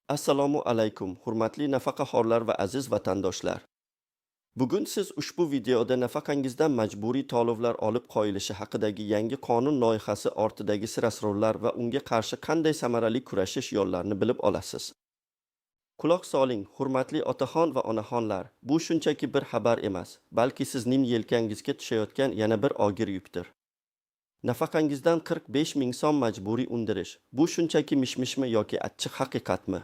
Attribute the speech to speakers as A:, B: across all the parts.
A: Assalomu alaykum, hurmatli nafaqaxo'rlar va aziz vatandoshlar. Bugun siz ushbu videoda nafaqangizdan majburiy to'lovlar olib qo'yilishi haqidagi yangi qonun loyihasi ortidagi sir-asrorlar va unga qarshi qanday samarali kurashish yo'llarini bilib olasiz. Quloq soling, hurmatli otaxon va onaxonlar. Bu shunchaki bir xabar emas, balki sizning yelkangizga tushayotgan yana bir og'ir yukdir. Nafaqangizdan 45 ming so'm majburiy undirish. Bu shunchaki mishmishmi yoki achchiq haqiqatmi?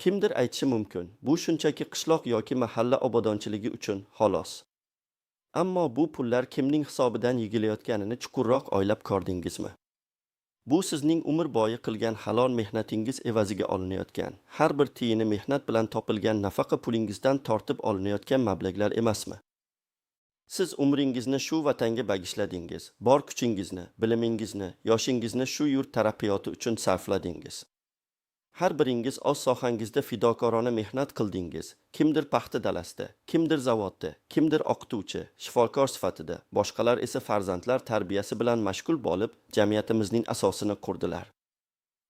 A: Kimdir aytishi mumkin, bu shunchaki qishloq yoki mahalla obodonchiligi uchun, xolos. Ammo bu pullar kimning hisobidan yegilayotganini chuqurroq o'ylab ko'rdingizmi? Bu sizning umr bo'yi qilgan halol mehnatingiz evaziga olinayotgan, har bir tiyini mehnat bilan topilgan nafaqa pulingizdan tortib olinayotgan mablag'lar emasmi? Siz umringizni shu vatanga bagishladingiz, bor kuchingizni, bilimingizni, yoshingizni shu yurt taraqqiyoti uchun sarfladingiz. Har biringiz o'z sohangizda fidokorona mehnat qildingiz. Kimdir paxta dalasida, kimdir zavodda, kimdir o'qituvchi, shifokor sifatida, boshqalar esa farzandlar tarbiyasi bilan mashg'ul bo'lib, jamiyatimizning asosini qurdilar.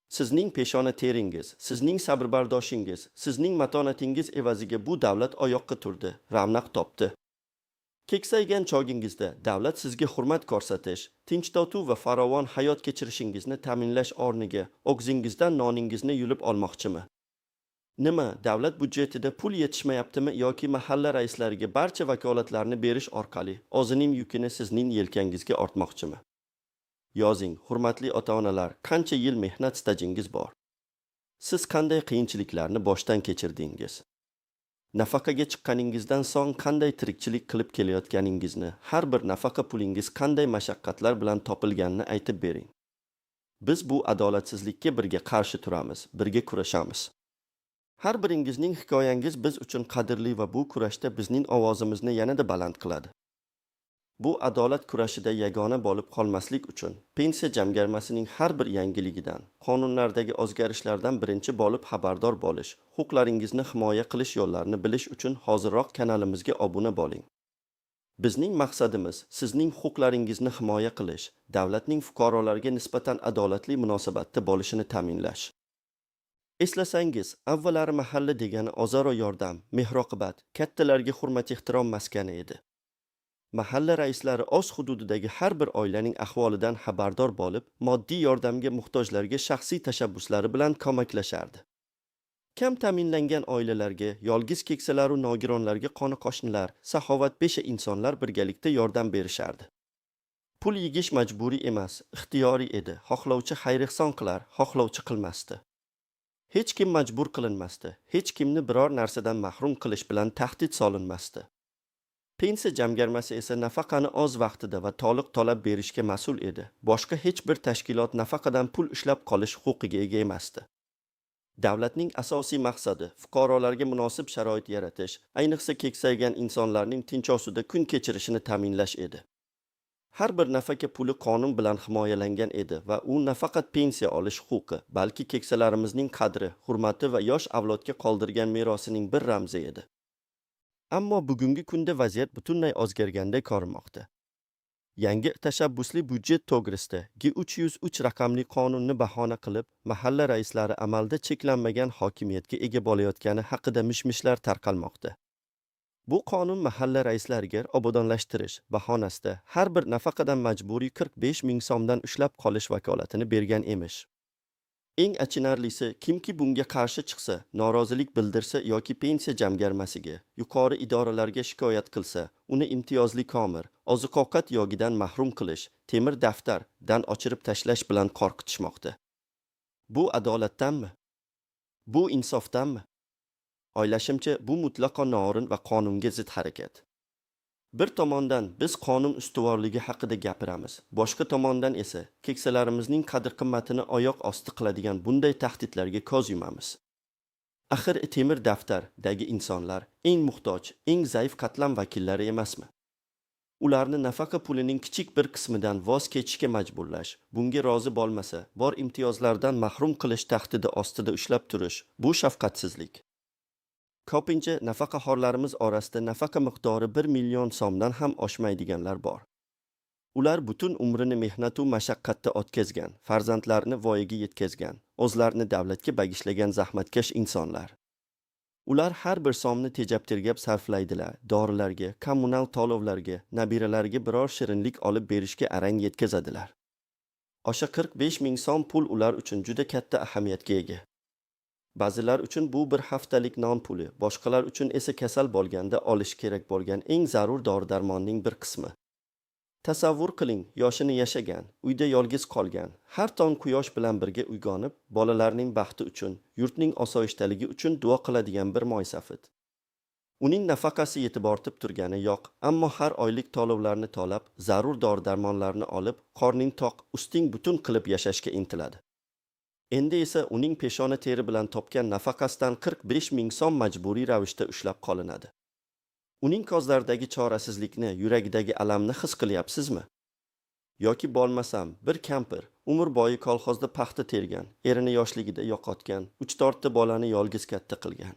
A: Sizning peshona teringiz, sizning sabrбардoshingiz, sizning matonatingiz evaziga bu davlat oyoqqa turdi, ravnaq topdi. Keksaygan chogingizda davlat sizga hurmat ko'rsatish, tinch-totuv va farovon hayot kechirishingizni ta'minlash o'rniga og'zingizdan noningizni yulib olmoqchimi? Nima, davlat budjetida pul yetishmayaptimi yoki mahalla raislariga barcha vakolatlarni berish orqali o'zining yukini sizning yelkangizga ortmoqchimi? Yozing, hurmatli ota-onalar, qancha yil mehnat stajingiz bor? Siz qanday qiyinchiliklarni boshdan kechirdingiz? Nafaqaga chiqqaningizdan so'ng qanday tirikchilik qilib kelayotganingizni, har bir nafaqa pulingiz qanday mashaqqatlar bilan topilganini aytib bering. Biz bu adolatsizlikka birga qarshi turamiz, birga kurashamiz. Har biringizning hikoyangiz biz uchun qadrli va bu kurashda bizning ovozimizni yanada baland qiladi. Bu adolat kurashida yagona bo'lib qolmaslik uchun pensiya jamg'armasining har bir yangiligidan, qonunlardagi o'zgarishlardan birinchi bo'lib xabardor bo'lish, huquqlaringizni himoya qilish yo'llarini bilish uchun hozirroq kanalimizga obuna bo'ling. Bizning maqsadimiz sizning huquqlaringizni himoya qilish, davlatning fuqarolarga nisbatan adolatli munosabatda bo'lishini ta'minlash. Eslasangiz, avvallari mahalla degani o'zaro yordam, mehr-oqibat, kattalarga hurmat-ehtirom maskani edi. Mahalla raislari o'z hududidagi har bir oilaning ahvolidan xabardor bo'lib, moddiy yordamga muhtojlarga shaxsiy tashabbuslari bilan ko'maklashardi. Kam ta'minlangan oilalarga, yolg'iz keksalar va nogironlarga qoni-qo'shnilar, saxovatpesha insonlar birgalikda yordam berishardi. Pul yegish majburiy emas, ixtiyoriy edi. Xohlovchi xayr-ehson qilar, xohlovchi qilmasdi. Hech kim majbur qilinmasdi. Hech kimni biror narsadan mahrum qilish bilan tahdid solinmasdi. Pensiya jamg'armasi esa nafaqani o'z vaqtida va to'liq to'lab berishga mas'ul edi. Boshqa hech bir tashkilot nafaqadan pul ushlab qolish huquqiga ega emasdi. Davlatning asosiy maqsadi fuqarolarga munosib sharoit yaratish, ayniqsa keksaygan insonlarning tinch-osуда kun kechirishini ta'minlash edi. Har bir nafaqa puli qonun bilan himoyalangan edi va u nafaqat pensiya olish huquqi, balki keksalarimizning qadri, hurmati va yosh avlodga qoldirgan merosining bir ramzi edi. Ammo bugungi kunda vaziyat butunlay o'zgarganday ko'rinmoqda. Yangi tashabbusli budjet to'g'risida G303 raqamli qonunni bahona qilib, mahalla raislari amalda cheklanmagan hokimiyatga ega bo'layotgani haqida mishmishlar tarqalmoqda. Bu qonun mahalla raislariga obodonlashtirish bahonasida har bir nafaqadan majburiy 45 ming so'mdan ushlab qolish vakolatini bergan emish. Eng achinarlisi, kimki bunga qarshi chiqsa, norozilik bildirsa yoki pensiya jamg'armasiga, yuqori idoralarga shikoyat qilsa, uni imtiyozli ko'mir, oziq-ovqat yogidan mahrum qilish, temir daftardan o'chirib tashlash bilan qo'rqitishmoqda. Bu adolatdanmi? Bu insofdanmi? O'ylashimcha, bu mutlaqo noo'rin va qonunga zid harakat. Bir tomondan biz qonun ustuvorligi haqida gapiramiz, boshqa tomondan esa keksalarimizning qadr-qimmatini oyoq osti qiladigan bunday tahdidlarga ko'z yumamiz. Axir temir daftardagi insonlar eng muhtoj, eng zaif qatlam vakillari emasmi? Ularni nafaqa pulining kichik bir qismidan voz kechishga majburlash, bunga rozi bo'lmasa, bor imtiyozlardan mahrum qilish tahdidi ostida ushlab turish, bu shafqatsizlik. Ko'pincha nafaqaxo'rlarimiz orasida nafaqa miqdori 1 million so'mdan ham oshmaydiganlar bor. Ular butun umrini mehnat va mashaqqatda o'tkazgan, farzandlarini voyaga yetkazgan, o'zlarini davlatga bag'ishlagan zahmatkash insonlar. Ular har bir so'mni tejab-tergab sarflaydilar, dorilarga, kommunal to'lovlarga, nabiralariga biror shirinlik olib berishga arang yetkazadilar. O'sha 45 ming so'm pul ular uchun juda katta ahamiyatga ega. Ba'zilar uchun bu bir haftalik non puli, boshqalar uchun esa kasal bo'lganda olish kerak bo'lgan eng zarur dori-darmonning bir qismi. Tasavvur qiling, yoshini yashagan, uyda yolg'iz qolgan, har tong quyosh bilan birga uyg'onib, bolalarning baxti uchun, yurtning osoyishtaligi uchun duo qiladigan bir mo'ysafid. Uning nafaqasi yetib ortib turgani yo'q, ammo har oylik to'lovlarni to'lab, zarur dori-darmonlarni olib, qorning toq, usting butun qilib yashashga intiladi. Endi esa uning peshona teri bilan topgan nafaqasidan 45 ming so'm majburiy ravishda ushlab qolinadi. Uning ko'zlaridagi chorasizlikni, yuragidagi alamni his qilyapsizmi? Yoki bo'lmasam, bir kampir, umr bo'yi kolxozda paxta tergan, erini yoshligida yo'qotgan, 3-4 ta bolani yolg'iz katta qilgan.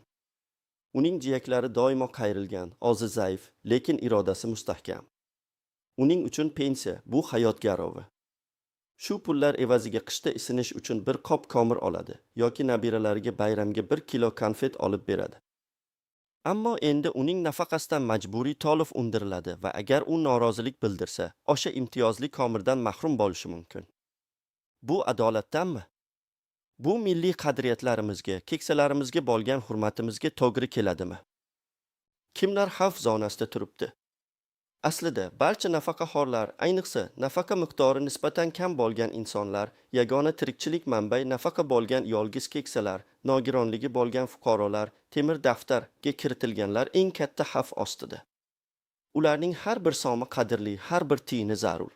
A: Uning jiyaklari doimo qayrilgan, o'zi zaif, lekin irodasi mustahkam. Uning uchun pensiya bu hayot garovi. Shu pullar evaziga qishda isinish uchun bir qop ko'mir oladi yoki nabiralariga bayramga 1 kilo konfet olib beradi. Ammo endi uning nafaqasidan majburiy to'lov undiriladi va agar u norozilik bildirsa, o'sha imtiyozli ko'mirdan mahrum bo'lishi mumkin. Bu adolatdanmi? Bu milliy qadriyatlarimizga, keksalarimizga bo'lgan hurmatimizga to'g'ri keladimi? Kimlar xavf zonasida turibdi? Aslida barcha nafaqaxo'rlar, ayniqsa nafaqa miqdori nisbatan kam bo'lgan insonlar, yagona tirikchilik manbai nafaqa bo'lgan yolg'iz keksalar, nogironligi bo'lgan fuqarolar, temir daftarga kiritilganlar eng katta xavf ostida. Ularning har bir so'mi qadrli, har bir tiyini zarur.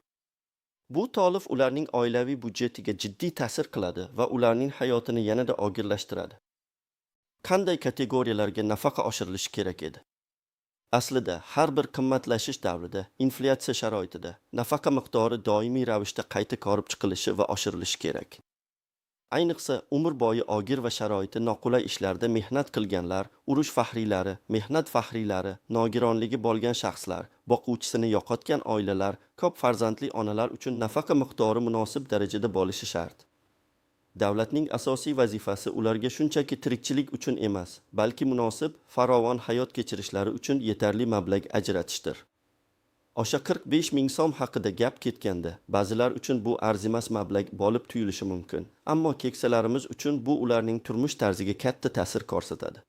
A: Bu to'lov ularning oilaviy budjetiga jiddiy ta'sir qiladi va ularning hayotini yanada og'irlashtiradi. Qanday kategoriyalarga nafaqa oshirilishi kerak edi? Aslida har bir qimmatlashish davrida, inflyatsiya sharoitida nafaqa miqdori doimiy ravishda qayta ko'rib chiqilishi va oshirilishi kerak. Ayniqsa umr bo'yi og'ir va sharoiti noqulay ishlarda mehnat qilganlar, urush faxriylari, mehnat faxriylari, nogironligi bo'lgan shaxslar, boquvchisini yo'qotgan oilalar, ko'p farzandli onalar uchun nafaqa miqdori munosib darajada bo'lishi shart. Davlatning asosiy vazifasi ularga shunchaki tirikchilik uchun emas, balki munosib, farovon hayot kechirishlari uchun yetarli mablag' ajratishdir. O'sha 45 ming so'm haqida gap ketganda, ba'zilar uchun bu arzimas mablag' bo'lib tuyulishi mumkin, ammo keksalarimiz uchun bu ularning turmush tarziga katta ta'sir ko'rsatadi.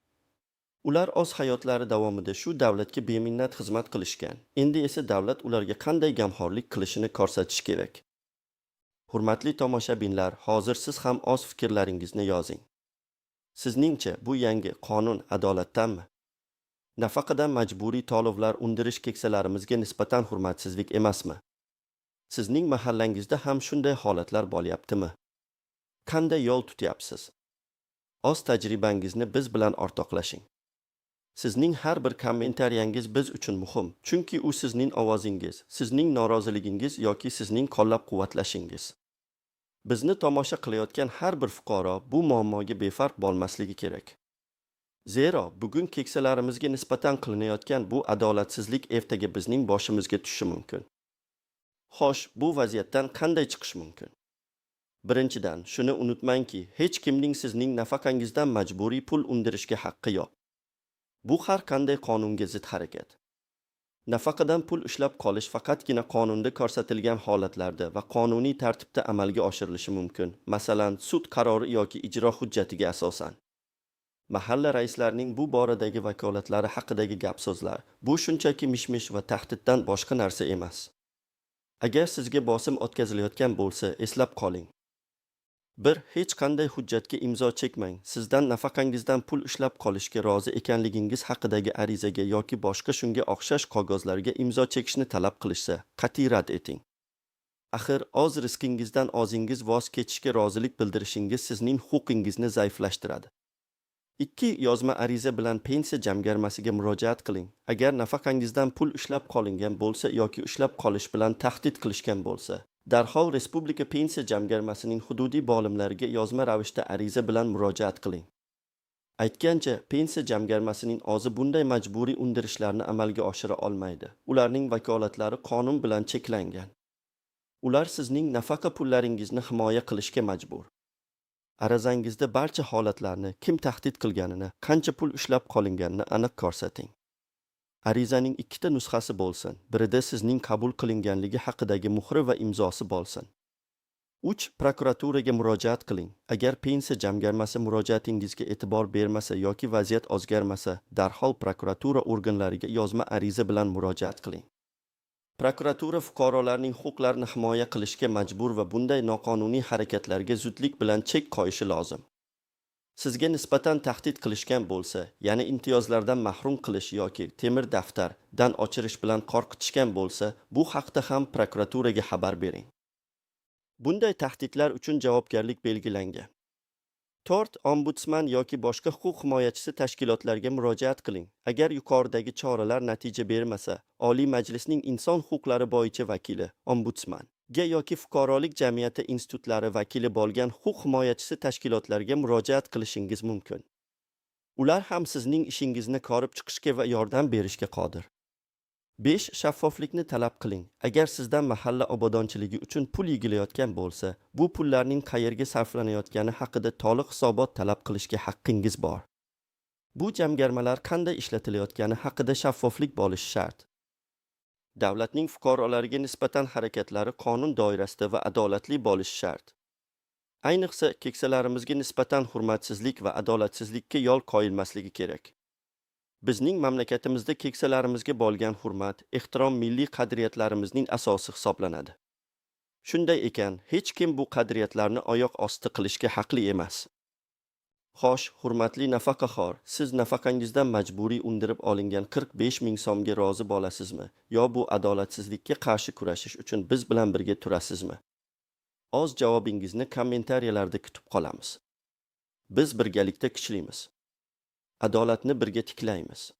A: Ular o'z hayotlari davomida shu davlatga beminnat xizmat qilishgan. Endi esa davlat ularga qanday g'amxo'rlik qilishini ko'rsatish kerak. Hurmatli tomoshabinlar, hozir siz ham o'z fikrlaringizni yozing. Sizningcha bu yangi qonun adolatdanmi? Nafaqadan majburiy to'lovlar undirish keksalarimizga nisbatan hurmatsizlik emasmi? Sizning mahallangizda ham shunday holatlar bo'lyaptimi? Qanday yo'l tutyapsiz? O'z tajribangizni biz bilan o'rtoqlashing. Sizning har bir kommentariyangiz biz uchun muhim, chunki u sizning ovozingiz, sizning noroziligingiz yoki sizning qo'llab-quvvatlashingiz. Bizni tomosha qilayotgan har bir fuqaro bu muammoga befarq bo'lmasligi kerak. Zero bugun keksalarimizga nisbatan qilinayotgan bu adolatsizlik ertaga bizning boshimizga tushishi mumkin. Xo'sh, bu vaziyatdan qanday chiqish mumkin? Birinchidan, shuni unutmangki, hech kimning sizning nafaqangizdan majburiy pul undirishga haqqi yo'q. Bu har qanday qonunga zid harakat. Nafaqadan pul ushlab qolish faqatgina qonunda ko'rsatilgan holatlarda va qonuniy tartibda amalga oshirilishi mumkin. Masalan, sud qarori yoki ijro hujjatiga asosan. Mahalla raislarining bu boradagi vakolatlari haqidagi gap-so'zlar bu shunchaki mishmish va tahdiddan boshqa narsa emas. Agar sizga bosim o'tkazilayotgan bo'lsa, eslab qoling. 1. Hech qanday hujjatga imzo chekmang. Sizdan nafaqangizdan pul ushlab qolishga rozi ekanligingiz haqidagi arizaga yoki boshqa shunga o'xshash qog'ozlarga imzo chekishni talab qilishsa, qat'iy rad eting. Axir, o'z riskingizdan o'zingiz voz kechishga rozilik bildirishingiz sizning huquqingizni zaiflashtiradi. 2. Yozma ariza bilan pensiya jamg'armasiga murojaat qiling. Agar nafaqangizdan pul ushlab qolingan bo'lsa yoki ushlab qolish bilan tahdid qilishgan bo'lsa, darhol Respublika pensiya jamg'armasining hududiy bo'limlariga yozma ravishda ariza bilan murojaat qiling. Aytgancha, pensiya jamg'armasining o'zi bunday majburiy undirishlarni amalga oshira olmaydi. Ularning vakolatlari qonun bilan cheklangan. Ular sizning nafaqa pullaringizni himoya qilishga majbur. Arizangizda barcha holatlarni, kim tahdid qilganini, qancha pul ushlab qolinganini aniq ko'rsating. Arizaning ikkita nusxasi bo'lsin. Birida sizning qabul qilinganligi haqidagi muhri va imzosi bo'lsin. 3. Prokuraturaga murojaat qiling. Agar pensiya jamg'armasi murojaatingizga e'tibor bermasa yoki vaziyat o'zgarmasa, darhol prokuratura organlariga yozma ariza bilan murojaat qiling. Prokuratura fuqarolarning huquqlarini himoya qilishga majbur va bunday noqonuniy harakatlarga zudlik bilan chek qo'yishi lozim. Sizga nisbatan tahdid qilishgan bo'lsa, ya'ni imtiyozlardan mahrum qilish yoki temir daftardan o'chirish bilan qo'rqitishgan bo'lsa, bu haqda ham prokuraturaga xabar bering. Bunday tahdidlar uchun javobgarlik belgilangan. 4. Ombudsman yoki boshqa huquq himoyachisi tashkilotlarga murojaat qiling. Agar yuqoridagi choralar natija bermasa, Oliy Majlisning Inson huquqlari bo'yicha vakili, ombudsman ga yoki fuqarolik jamiyati institutlari vakili bo'lgan huquq himoyachisi tashkilotlarga murojaat qilishingiz mumkin. Ular ham sizning ishingizni ko'rib chiqishga va yordam berishga qodir. 5. Shaffoflikni talab qiling. Agar sizdan mahalla obodonchiligi uchun pul yigilayotgan bo'lsa, bu pullarning qayerga sarflanayotgani haqida to'liq hisobot talab qilishga haqqingiz bor. Bu jamg'armalar qanday ishlatilayotgani haqida shaffoflik bo'lishi shart. Davlatning fuqarolariga nisbatan harakatlari qonun doirasida va adolatli bo'lishi shart. Ayniqsa, keksalarimizga nisbatan hurmatsizlik va adolatsizlikka yo'l qo'yilmasligi kerak. Bizning mamlakatimizda keksalarimizga bo'lgan hurmat, ehtirom milliy qadriyatlarimizning asosi hisoblanadi. Shunday ekan, hech kim bu qadriyatlarni oyoq osti qilishga haqli emas. Xo'sh, hurmatli nafaqaxo'r, siz nafaqangizdan majburiy undirib olingan 45 ming so'mga rozi bo'lasizmi? Yo bu adolatsizlikka qarshi kurashish uchun biz bilan birga turasizmi? O'z javobingizni kommentariyalarda kutib qolamiz. Biz birgalikda kuchlimiz. Adolatni birga tiklaymiz.